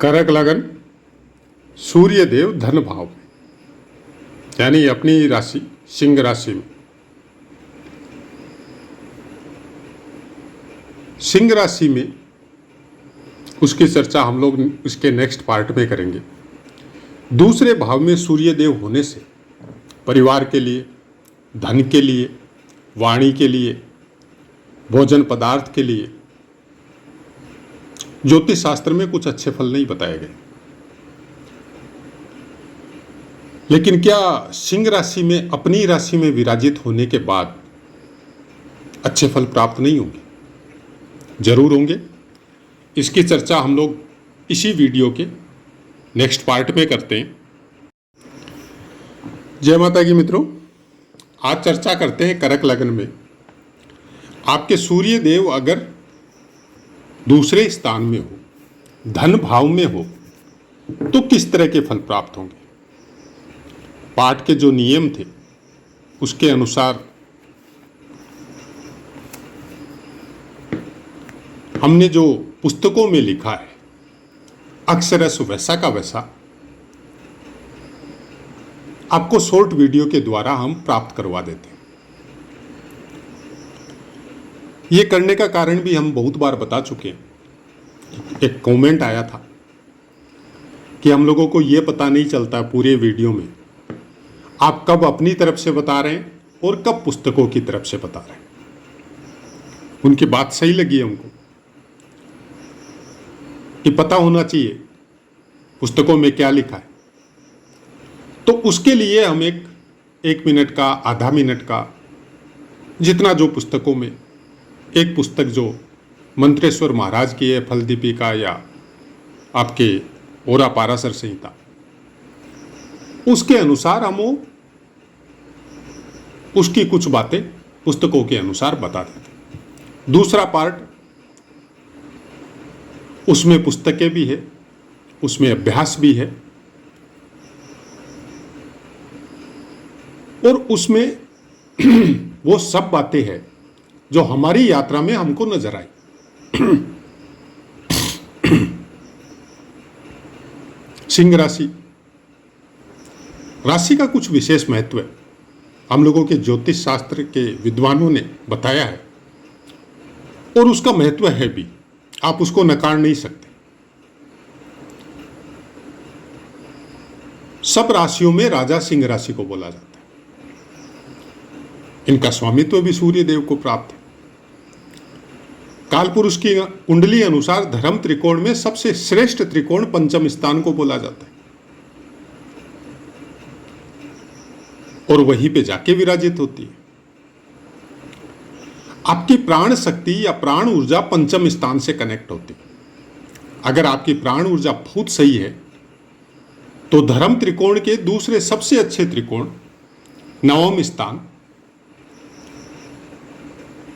करक लगन सूर्य देव धन भाव में, यानी अपनी राशि सिंह राशि में। सिंह राशि में उसकी चर्चा हम लोग इसके नेक्स्ट पार्ट में करेंगे। दूसरे भाव में सूर्य देव होने से परिवार के लिए, धन के लिए, वाणी के लिए, भोजन पदार्थ के लिए ज्योतिष शास्त्र में कुछ अच्छे फल नहीं बताए गए। लेकिन क्या सिंह राशि में अपनी राशि में विराजित होने के बाद अच्छे फल प्राप्त नहीं होंगे? जरूर होंगे। इसकी चर्चा हम लोग इसी वीडियो के नेक्स्ट पार्ट में करते हैं। जय माता की मित्रों, आज चर्चा करते हैं करक लगन में आपके सूर्य देव अगर दूसरे स्थान में हो, धन भाव में हो, तो किस तरह के फल प्राप्त होंगे। पाठ के जो नियम थे उसके अनुसार हमने जो पुस्तकों में लिखा है अक्षरश वैसा का वैसा आपको शॉर्ट वीडियो के द्वारा हम प्राप्त करवा देते हैं। ये करने का कारण भी हम बहुत बार बता चुके हैं। एक कमेंट आया था कि हम लोगों को ये पता नहीं चलता पूरे वीडियो में आप कब अपनी तरफ से बता रहे हैं और कब पुस्तकों की तरफ से बता रहे हैं। उनकी बात सही लगी हमको कि पता होना चाहिए पुस्तकों में क्या लिखा है। तो उसके लिए हम एक मिनट का, आधा मिनट का, जितना जो पुस्तकों में, एक पुस्तक जो मंत्रेश्वर महाराज की है, फल दीपिका, या आपके ओरा पाराशर संहिता, उसके अनुसार हम उसकी कुछ बातें पुस्तकों के अनुसार बता देते। दूसरा पार्ट, उसमें पुस्तकें भी है, उसमें अभ्यास भी है और उसमें वो सब बातें हैं जो हमारी यात्रा में हमको नजर आई। सिंह राशि का कुछ विशेष महत्व है, हम लोगों के ज्योतिष शास्त्र के विद्वानों ने बताया है और उसका महत्व है भी, आप उसको नकार नहीं सकते। सब राशियों में राजा सिंह राशि को बोला जाता है। इनका स्वामित्व भी सूर्य देव को प्राप्त है। कालपुरुष की कुंडली अनुसार धर्म त्रिकोण में सबसे श्रेष्ठ त्रिकोण पंचम स्थान को बोला जाता है और वहीं पे जाके विराजित होती है। आपकी प्राण शक्ति या प्राण ऊर्जा पंचम स्थान से कनेक्ट होती है। अगर आपकी प्राण ऊर्जा बहुत सही है तो धर्म त्रिकोण के दूसरे सबसे अच्छे त्रिकोण नवम स्थान,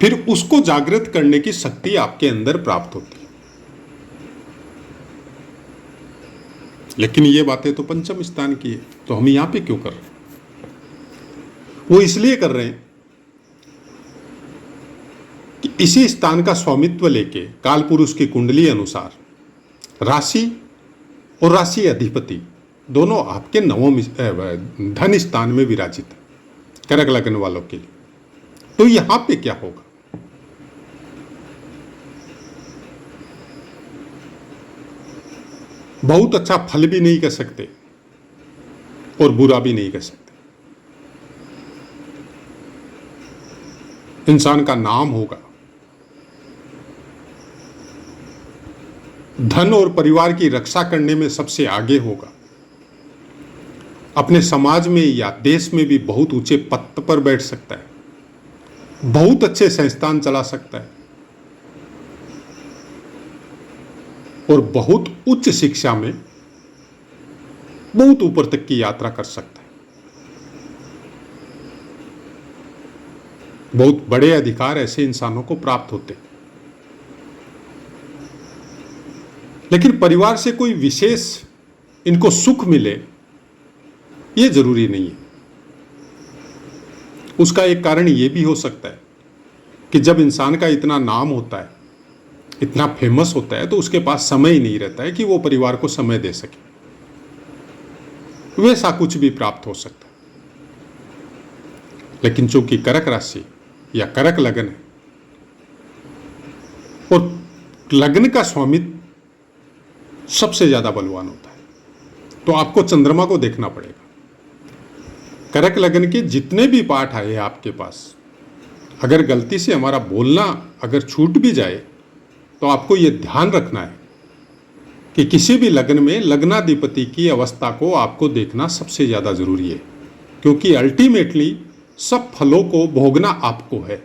फिर उसको जागृत करने की शक्ति आपके अंदर प्राप्त होती है। लेकिन ये बातें तो पंचम स्थान की है, तो हम यहां पे क्यों कर रहे हैं? वो इसलिए कर रहे हैं कि इसी स्थान का स्वामित्व लेके कालपुरुष की कुंडली अनुसार राशि और राशि अधिपति दोनों आपके नवम धन स्थान में विराजित है करक लगन वालों के लिए। तो यहां पे क्या होगा? बहुत अच्छा फल भी नहीं कर सकते और बुरा भी नहीं कर सकते। इंसान का नाम होगा, धन और परिवार की रक्षा करने में सबसे आगे होगा, अपने समाज में या देश में भी बहुत ऊंचे पद पर बैठ सकता है, बहुत अच्छे संस्थान चला सकता है और बहुत उच्च शिक्षा में बहुत ऊपर तक की यात्रा कर सकता है। बहुत बड़े अधिकार ऐसे इंसानों को प्राप्त होते हैं। लेकिन परिवार से कोई विशेष इनको सुख मिले ये जरूरी नहीं है। उसका एक कारण ये भी हो सकता है कि जब इंसान का इतना नाम होता है इतना फेमस होता है तो उसके पास समय ही नहीं रहता है कि वो परिवार को समय दे सके। वैसा कुछ भी प्राप्त हो सकता है। लेकिन चूंकि कर्क राशि या कर्क लग्न है और लग्न का स्वामित्व सबसे ज्यादा बलवान होता है, तो आपको चंद्रमा को देखना पड़ेगा। कर्क लग्न के जितने भी पाठ आए आपके पास, अगर गलती से हमारा बोलना अगर छूट भी जाए तो आपको यह ध्यान रखना है कि किसी भी लग्न में लग्नाधिपति की अवस्था को आपको देखना सबसे ज्यादा जरूरी है, क्योंकि अल्टीमेटली सब फलों को भोगना आपको है।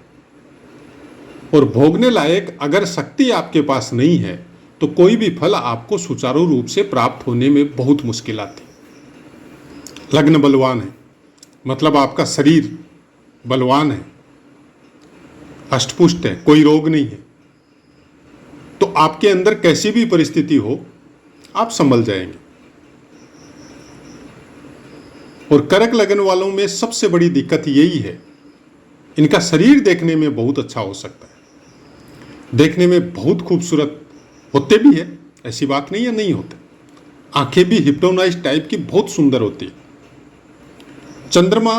और भोगने लायक अगर शक्ति आपके पास नहीं है तो कोई भी फल आपको सुचारू रूप से प्राप्त होने में बहुत मुश्किल आती। लग्न बलवान है मतलब आपका शरीर बलवान है, अष्टपुष्ट है, कोई रोग नहीं है, तो आपके अंदर कैसी भी परिस्थिति हो आप संभल जाएंगे। और कर्क लगन वालों में सबसे बड़ी दिक्कत यही है, इनका शरीर देखने में बहुत अच्छा हो सकता है, देखने में बहुत खूबसूरत होते भी है, ऐसी बात नहीं है नहीं होते। आंखें भी हिप्नोटाइज टाइप की बहुत सुंदर होती है। चंद्रमा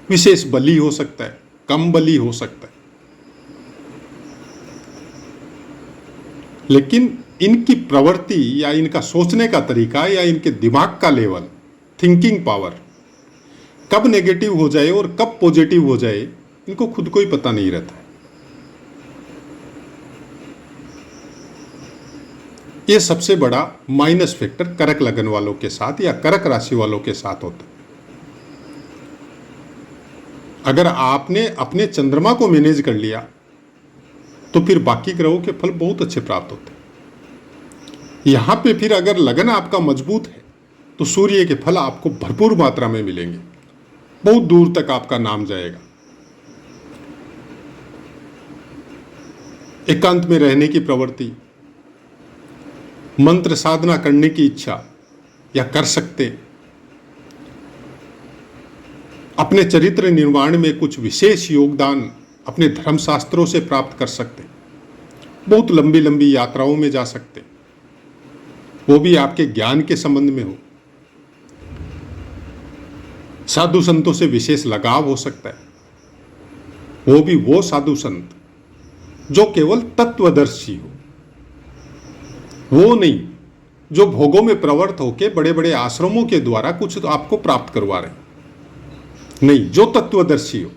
विशेष बली हो सकता है, कम बली हो सकता है, लेकिन इनकी प्रवृत्ति या इनका सोचने का तरीका या इनके दिमाग का लेवल, थिंकिंग पावर कब नेगेटिव हो जाए और कब पॉजिटिव हो जाए इनको खुद को ही पता नहीं रहता है। ये सबसे बड़ा माइनस फैक्टर कर्क लगन वालों के साथ या कर्क राशि वालों के साथ होता है। अगर आपने अपने चंद्रमा को मैनेज कर लिया तो फिर बाकी ग्रहों के फल बहुत अच्छे प्राप्त होते हैं। यहां पे फिर अगर लगन आपका मजबूत है तो सूर्य के फल आपको भरपूर मात्रा में मिलेंगे, बहुत दूर तक आपका नाम जाएगा। एकांत में रहने की प्रवृत्ति, मंत्र साधना करने की इच्छा या कर सकते, अपने चरित्र निर्माण में कुछ विशेष योगदान अपने धर्मशास्त्रों से प्राप्त कर सकते, बहुत लंबी लंबी यात्राओं में जा सकते, वो भी आपके ज्ञान के संबंध में हो। साधु संतों से विशेष लगाव हो सकता है, वो भी वो साधु संत जो केवल तत्वदर्शी हो, वो नहीं जो भोगों में प्रवृत्त होकर बड़े बड़े आश्रमों के द्वारा कुछ तो आपको प्राप्त करवा रहे, नहीं, जो तत्वदर्शी हो,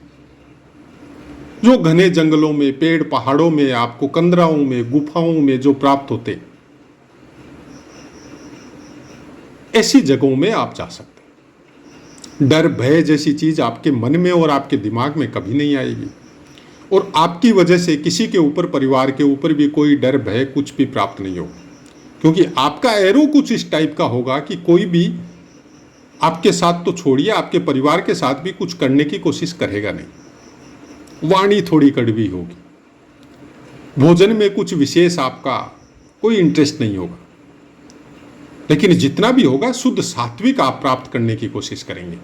जो घने जंगलों में, पेड़ पहाड़ों में, आपको कंदराओं में, गुफाओं में जो प्राप्त होते, ऐसी जगहों में आप जा सकते हैं। डर भय जैसी चीज आपके मन में और आपके दिमाग में कभी नहीं आएगी, और आपकी वजह से किसी के ऊपर, परिवार के ऊपर भी कोई डर भय कुछ भी प्राप्त नहीं होगा, क्योंकि आपका एरो कुछ इस टाइप का होगा कि कोई भी आपके साथ तो छोड़िए, आपके परिवार के साथ भी कुछ करने की कोशिश करेगा नहीं। वाणी थोड़ी कड़वी होगी, भोजन में कुछ विशेष आपका कोई इंटरेस्ट नहीं होगा, लेकिन जितना भी होगा शुद्ध सात्विक आप प्राप्त करने की कोशिश करेंगे।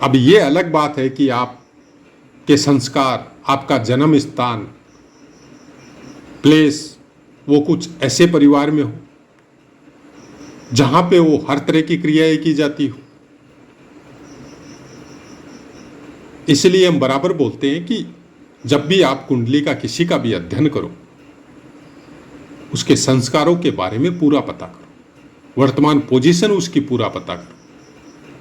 अब ये अलग बात है कि आपके संस्कार, आपका जन्म स्थान, प्लेस, वो कुछ ऐसे परिवार में हो जहां पे वो हर तरह की क्रियाएं की जाती हो। इसलिए हम बराबर बोलते हैं कि जब भी आप कुंडली का किसी का भी अध्ययन करो, उसके संस्कारों के बारे में पूरा पता करो, वर्तमान पोजीशन उसकी पूरा पता करो,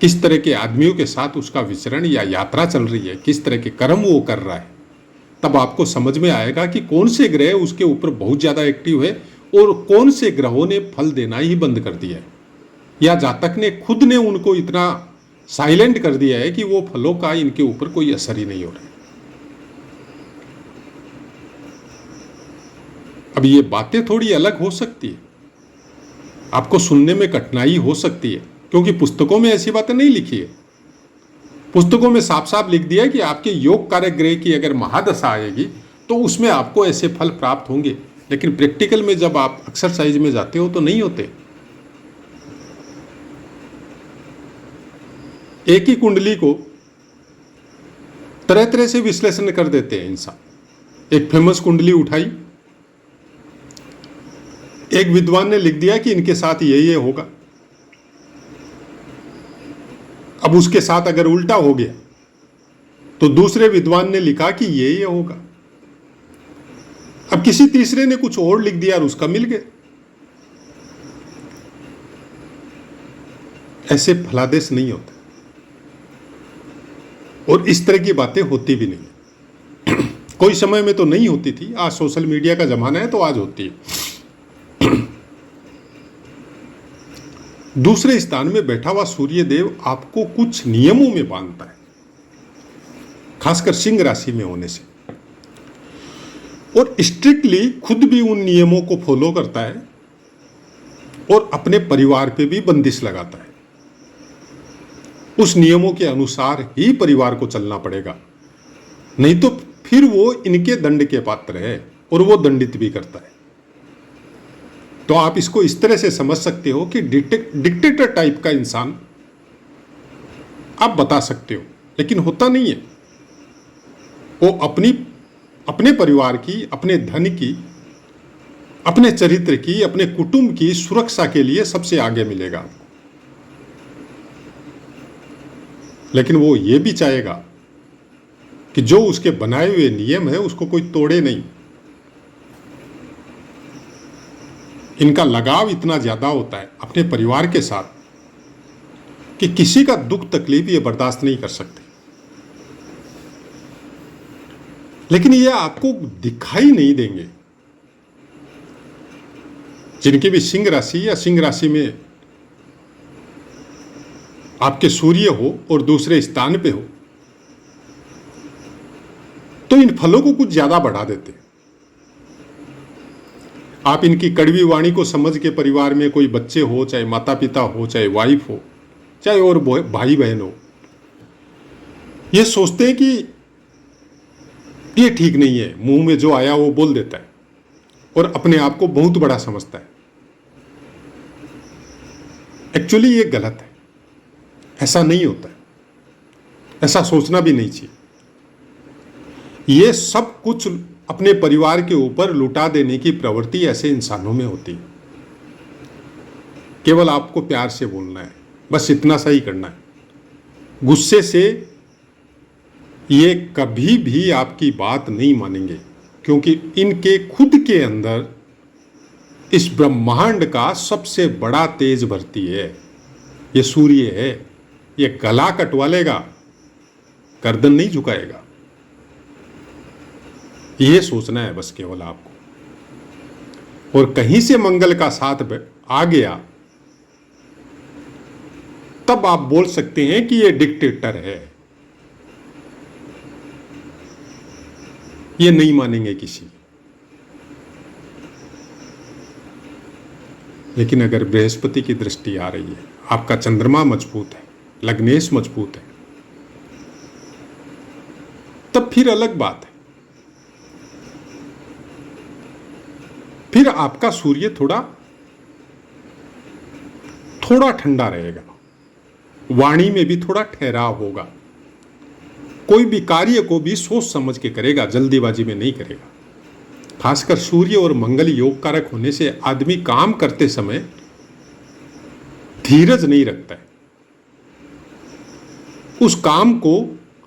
किस तरह के आदमियों के साथ उसका विचरण या यात्रा चल रही है, किस तरह के कर्म वो कर रहा है, तब आपको समझ में आएगा कि कौन से ग्रह उसके ऊपर बहुत ज्यादा एक्टिव है और कौन से ग्रहों ने फल देना ही बंद कर दिया है, या जातक ने खुद ने उनको इतना साइलेंट कर दिया है कि वो फलों का इनके ऊपर कोई असर ही नहीं हो रहा है। अब ये बातें थोड़ी अलग हो सकती है, आपको सुनने में कठिनाई हो सकती है, क्योंकि पुस्तकों में ऐसी बातें नहीं लिखी है। पुस्तकों में साफ साफ लिख दिया है कि आपके योग कारक ग्रह की अगर महादशा आएगी तो उसमें आपको ऐसे फल प्राप्त होंगे, लेकिन प्रैक्टिकल में जब आप एक्सरसाइज में जाते हो तो नहीं होते। एक ही कुंडली को तरह तरह से विश्लेषण कर देते हैं इंसान। एक फेमस कुंडली उठाई, एक विद्वान ने लिख दिया कि इनके साथ ये होगा। अब उसके साथ अगर उल्टा हो गया तो दूसरे विद्वान ने लिखा कि ये होगा। अब किसी तीसरे ने कुछ और लिख दिया और उसका मिल गया। ऐसे फलादेश नहीं होता और इस तरह की बातें होती भी नहीं। कोई समय में तो नहीं होती थी, आज सोशल मीडिया का जमाना है तो आज होती है। दूसरे स्थान में बैठा हुआ सूर्य देव आपको कुछ नियमों में बांधता है, खासकर सिंह राशि में होने से, और स्ट्रिक्टली खुद भी उन नियमों को फॉलो करता है और अपने परिवार पे भी बंदिश लगाता है। उस नियमों के अनुसार ही परिवार को चलना पड़ेगा, नहीं तो फिर वो इनके दंड के पात्र है और वो दंडित भी करता है। तो आप इसको इस तरह से समझ सकते हो कि डिक्टेटर टाइप का इंसान आप बता सकते हो, लेकिन होता नहीं है। वो अपने परिवार की, अपने धन की, अपने चरित्र की, अपने कुटुंब की सुरक्षा के लिए सबसे आगे मिलेगा आपको। लेकिन वो ये भी चाहेगा कि जो उसके बनाए हुए नियम है उसको कोई तोड़े नहीं। इनका लगाव इतना ज्यादा होता है अपने परिवार के साथ कि किसी का दुख तकलीफ ये बर्दाश्त नहीं कर सकते। लेकिन ये आपको दिखाई नहीं देंगे। जिनकी भी सिंह राशि या सिंह राशि में आपके सूर्य हो और दूसरे स्थान पे हो, तो इन फलों को कुछ ज्यादा बढ़ा देते हैं। आप इनकी कड़वी वाणी को समझ के परिवार में कोई बच्चे हो, चाहे माता पिता हो, चाहे वाइफ हो, चाहे और भाई बहन हो, ये सोचते हैं कि ये ठीक नहीं है, मुंह में जो आया वो बोल देता है और अपने आप को बहुत बड़ा समझता है। एक्चुअली ये गलत है, ऐसा नहीं होता है, ऐसा सोचना भी नहीं चाहिए। ये सब कुछ अपने परिवार के ऊपर लुटा देने की प्रवृत्ति ऐसे इंसानों में होती है। केवल आपको प्यार से बोलना है, बस इतना सा ही करना है। गुस्से से ये कभी भी आपकी बात नहीं मानेंगे, क्योंकि इनके खुद के अंदर इस ब्रह्मांड का सबसे बड़ा तेज भरती है, ये सूर्य है। ये गला कटवा लेगा, गर्दन नहीं झुकाएगा। ये सोचना है बस केवल आपको। और कहीं से मंगल का साथ आ गया तब आप बोल सकते हैं कि ये डिक्टेटर है। ये नहीं मानेंगे किसी। लेकिन अगर बृहस्पति की दृष्टि आ रही है, आपका चंद्रमा मजबूत है, लग्नेश मजबूत है, तब फिर अलग बात है। फिर आपका सूर्य थोड़ा ठंडा रहेगा, वाणी में भी थोड़ा ठहराव होगा, कोई भी कार्य को भी सोच समझ के करेगा, जल्दीबाजी में नहीं करेगा। खासकर सूर्य और मंगल योग कारक होने से आदमी काम करते समय धीरज नहीं रखता है। उस काम को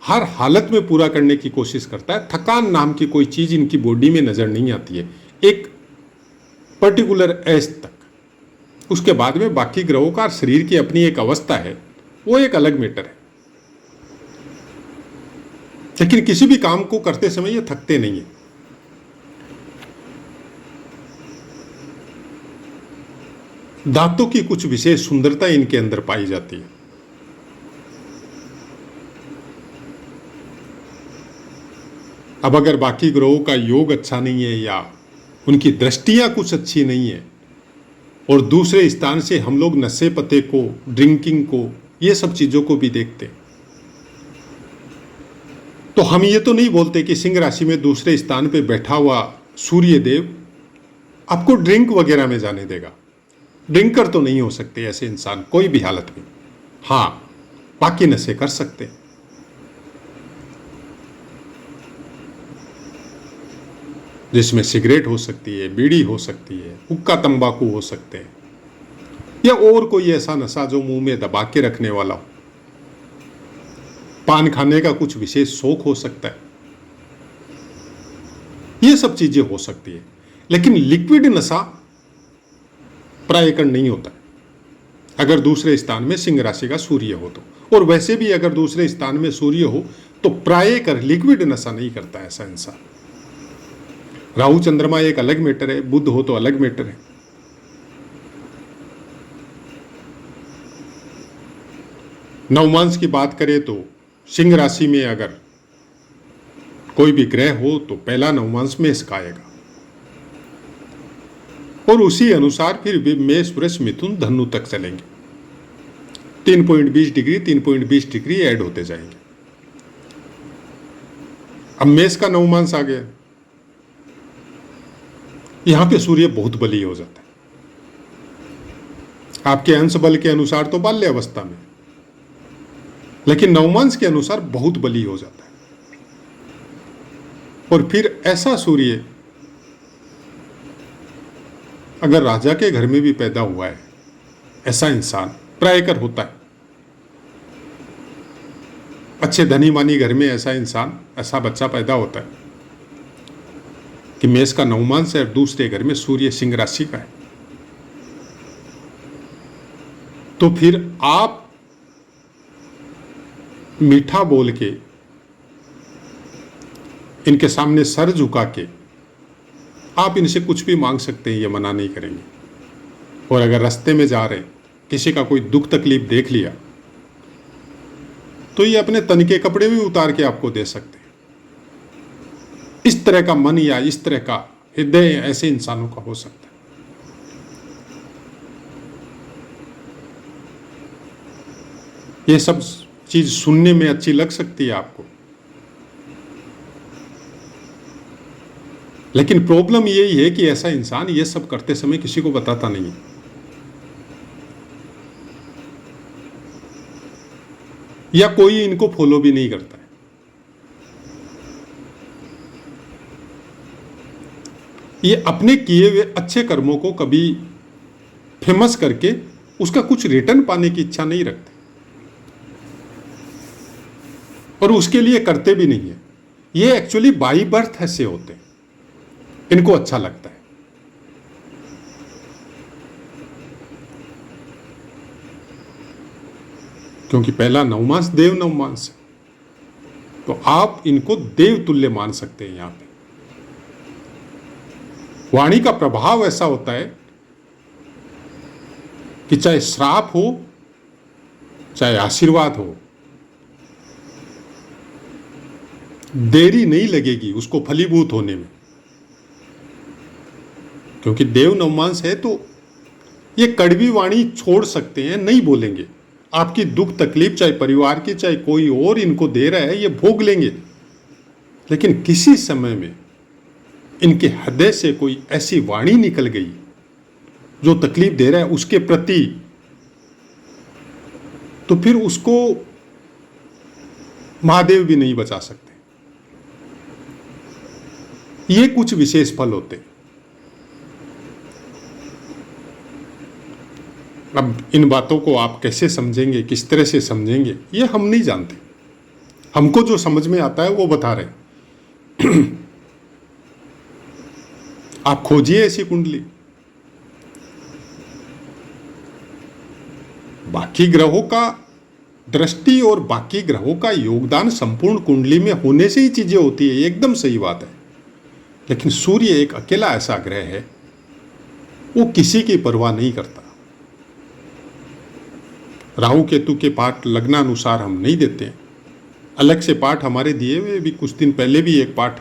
हर हालत में पूरा करने की कोशिश करता है। थकान नाम की कोई चीज इनकी बॉडी में नजर नहीं आती है, एक पर्टिकुलर एज तक। उसके बाद में बाकी ग्रहों का शरीर की अपनी एक अवस्था है, वो एक अलग मैटर है। लेकिन किसी भी काम को करते समय ये थकते नहीं है। दांतों की कुछ विशेष सुंदरता इनके अंदर पाई जाती है। अब अगर बाकी ग्रहों का योग अच्छा नहीं है या उनकी दृष्टियां कुछ अच्छी नहीं है और दूसरे स्थान से हम लोग नशे पते को, ड्रिंकिंग को, ये सब चीजों को भी देखते हैं, तो हम ये तो नहीं बोलते कि सिंह राशि में दूसरे स्थान पे बैठा हुआ सूर्य देव आपको ड्रिंक वगैरह में जाने देगा। ड्रिंकर तो नहीं हो सकते ऐसे इंसान कोई भी हालत में। हाँ, बाकी नशे कर सकते हैं। जिसमें सिगरेट हो सकती है, बीड़ी हो सकती है, हुक्का तंबाकू हो सकते हैं, या और कोई ऐसा नशा जो मुंह में दबा के रखने वाला हो। पान खाने का कुछ विशेष शौक हो सकता है। ये सब चीजें हो सकती है, लेकिन लिक्विड नशा प्रायकर नहीं होता है अगर दूसरे स्थान में सिंह राशि का सूर्य हो तो। और वैसे भी अगर दूसरे स्थान में सूर्य हो तो प्रायकर लिक्विड नशा नहीं करता ऐसा इंसान। राहु चंद्रमा एक अलग मैटर है, बुध हो तो अलग मैटर है। नवमांश की बात करें तो सिंह राशि में अगर कोई भी ग्रह हो तो पहला नवमांश मेष का आएगा, और उसी अनुसार फिर भी मेष, वृष, मिथुन, धनु तक चलेंगे। 3.20 डिग्री 3.20 डिग्री ऐड होते जाएंगे। अब मेष का नवमांश आ गया, यहां पे सूर्य बहुत बली हो जाता है। आपके अंश बल के अनुसार तो बाल्य अवस्था में, लेकिन नवमांश के अनुसार बहुत बली हो जाता है। और फिर ऐसा सूर्य अगर राजा के घर में भी पैदा हुआ है, ऐसा इंसान प्रायकर होता है। अच्छे धनी मानी घर में ऐसा इंसान, ऐसा बच्चा पैदा होता है कि मेष का नवमांश है और दूसरे घर में सूर्य सिंह राशि का है। तो फिर आप मीठा बोल के, इनके सामने सर झुका के आप इनसे कुछ भी मांग सकते हैं, ये मना नहीं करेंगे। और अगर रास्ते में जा रहे किसी का कोई दुख तकलीफ देख लिया तो ये अपने तन के कपड़े भी उतार के आपको दे सकते हैं। इस तरह का मन या इस तरह का हृदय ऐसे इंसानों का हो सकता है। ये सब चीज सुनने में अच्छी लग सकती है आपको, लेकिन प्रॉब्लम यही है कि ऐसा इंसान ये सब करते समय किसी को बताता नहीं है। या कोई इनको फॉलो भी नहीं करता है। ये अपने किए हुए अच्छे कर्मों को कभी फेमस करके उसका कुछ रिटर्न पाने की इच्छा नहीं रखते, और उसके लिए करते भी नहीं है। ये एक्चुअली बाई बर्थ ऐसे होते हैं, इनको अच्छा लगता है। क्योंकि पहला नवमांश देव नवमांश है, तो आप इनको देव तुल्य मान सकते हैं। यहां पे वाणी का प्रभाव ऐसा होता है कि चाहे श्राप हो चाहे आशीर्वाद हो, देरी नहीं लगेगी उसको फलीभूत होने में। क्योंकि देव नवमांश है तो ये कड़वी वाणी छोड़ सकते हैं, नहीं बोलेंगे। आपकी दुख तकलीफ चाहे परिवार की चाहे कोई और इनको दे रहा है, ये भोग लेंगे। लेकिन किसी समय में इनके हृदय से कोई ऐसी वाणी निकल गई जो तकलीफ दे रहा है उसके प्रति, तो फिर उसको महादेव भी नहीं बचा सकते। ये कुछ विशेष फल होते हैं। अब इन बातों को आप कैसे समझेंगे, किस तरह से समझेंगे, ये हम नहीं जानते। हमको जो समझ में आता है वो बता रहे हैं। आप खोजिए ऐसी कुंडली। बाकी ग्रहों का दृष्टि और बाकी ग्रहों का योगदान संपूर्ण कुंडली में होने से ही चीजें होती है, एकदम सही बात है। लेकिन सूर्य एक अकेला ऐसा ग्रह है, वो किसी की परवाह नहीं करता। राहु केतु के पाठ लग्नानुसार हम नहीं देते हैं, अलग से पाठ हमारे दिए हुए भी। कुछ दिन पहले भी एक पाठ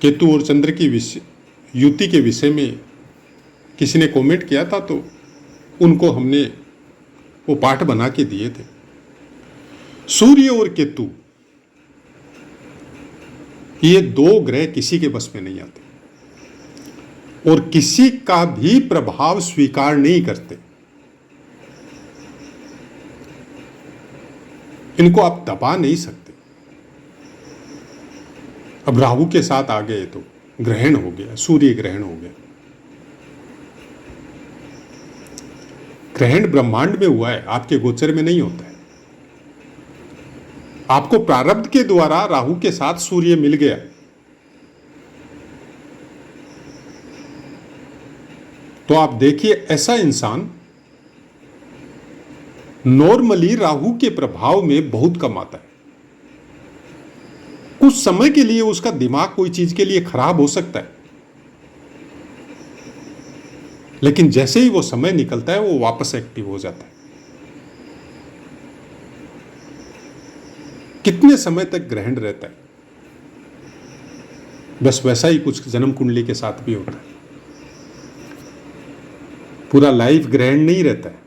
केतु और चंद्र की युति के विषय में किसी ने कमेंट किया था, तो उनको हमने वो पाठ बना के दिए थे। सूर्य और केतु ये दो ग्रह किसी के बस में नहीं आते और किसी का भी प्रभाव स्वीकार नहीं करते। इनको आप दबा नहीं सकते। अब राहु के साथ आ गए तो ग्रहण हो गया, सूर्य ग्रहण हो गया। ग्रहण ब्रह्मांड में हुआ है, आपके गोचर में नहीं होता है। आपको प्रारब्ध के द्वारा राहु के साथ सूर्य मिल गया, तो आप देखिए ऐसा इंसान नॉर्मली राहु के प्रभाव में बहुत कम आता है। कुछ समय के लिए उसका दिमाग कोई चीज के लिए खराब हो सकता है, लेकिन जैसे ही वो समय निकलता है वो वापस एक्टिव हो जाता है। कितने समय तक ग्रहण रहता है, बस वैसा ही कुछ जन्म कुंडली के साथ भी होता है। पूरा लाइफ ग्रहण नहीं रहता है।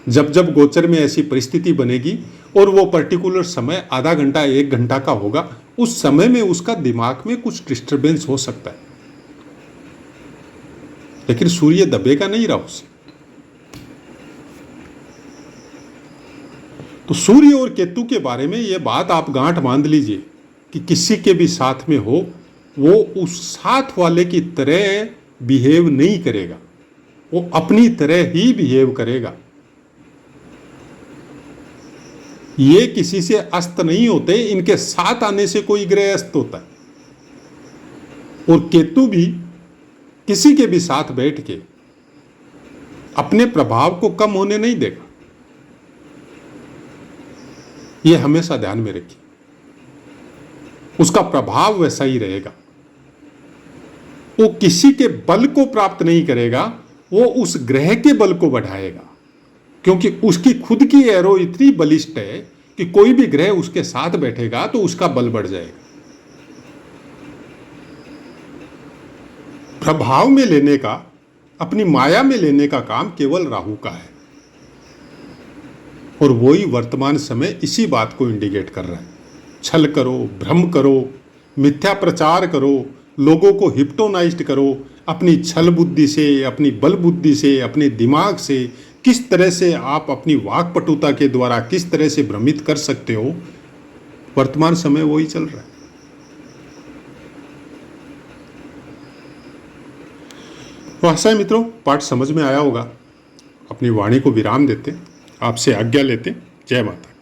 जब जब गोचर में ऐसी परिस्थिति बनेगी और वो पर्टिकुलर समय आधा घंटा 1 घंटा का होगा, उस समय में उसका दिमाग में कुछ डिस्टरबेंस हो सकता है, लेकिन सूर्य दबेगा नहीं राहु से। तो सूर्य और केतु के बारे में यह बात आप गांठ बांध लीजिए कि किसी के भी साथ में हो, वो उस साथ वाले की तरह बिहेव नहीं करेगा, वो अपनी तरह ही बिहेव करेगा। ये किसी से अस्त नहीं होते, इनके साथ आने से कोई ग्रह अस्त होता है। और केतु भी किसी के भी साथ बैठ के अपने प्रभाव को कम होने नहीं देगा। ये हमेशा ध्यान में रखिए, उसका प्रभाव वैसा ही रहेगा। वो किसी के बल को प्राप्त नहीं करेगा, वो उस ग्रह के बल को बढ़ाएगा, क्योंकि उसकी खुद की एरो इतनी बलिष्ठ है कि कोई भी ग्रह उसके साथ बैठेगा तो उसका बल बढ़ जाएगा। प्रभाव में लेने का, अपनी माया में लेने का काम केवल राहु का है, और वही वर्तमान समय इसी बात को इंडिकेट कर रहा है। छल करो, भ्रम करो, मिथ्या प्रचार करो, लोगों को हिप्नोटाइज्ड करो, अपनी छल बुद्धि से, अपनी बल बुद्धि से, अपने दिमाग से किस तरह से आप अपनी वाक्पटुता के द्वारा किस तरह से भ्रमित कर सकते हो, वर्तमान समय वही चल रहा है। तो आशा है मित्रों पाठ समझ में आया होगा। अपनी वाणी को विराम देते, आपसे आज्ञा लेते। जय माता।